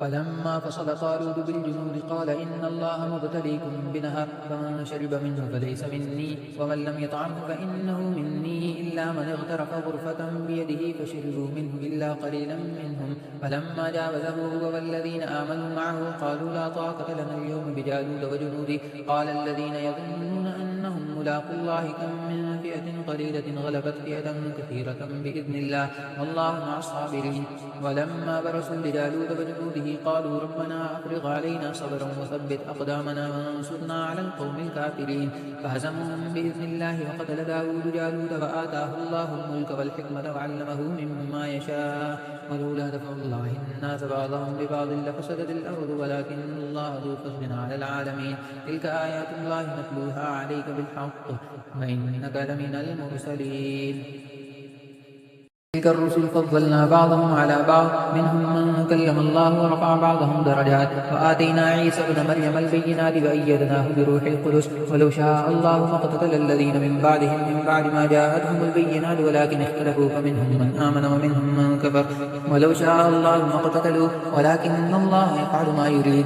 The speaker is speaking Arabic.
فلما فصل طالوت بالجنود قال إن الله مبتليكم بنهر فمن شرب منه فليس مني ومن لم يطعمه فإنه مني إلا من اغترف غرفة بيده فشربوا منه إلا قليلا منهم. فلما جاوزه هو والذين آمنوا معه قالوا لا طاقة لنا اليوم بجالوت وجنوده قال الذين يظنون أنهم ملاقو الله كم من فئة قليلة غلبت فئة كثيرة بإذن الله والله مع الصابرين. ولما برسوا لجالوت وجنوده قالوا ربنا أفرغ علينا صبرا وثبت أقدامنا وانصرنا على القوم الكافرين. فهزمهم بإذن الله وقتل داود جالوت وآتاه الله الملك والحكمة وعلمه مما يشاء ولولا دفع الله الناس بعضهم ببعض لفسدت الأرض ولكن الله ذو فضل على العالمين. تلك آيات الله نتلوها عليك بالحق وإنك لمن المرسلين. تلك الرسل فضلنا بعضهم على بعض منهم من كلم الله ورفع بعضهم درجات وآتينا عيسى ابن مريم البينات وأيدناه بروح القدس ولو شاء الله ما اقتتل الذين من بعدهم من بعد ما جاءتهم البينات ولكن اختلفوا فمنهم من آمن ومنهم من كفر ولو شاء الله ما اقتتلوا ولكن الله يفعل ما يريد.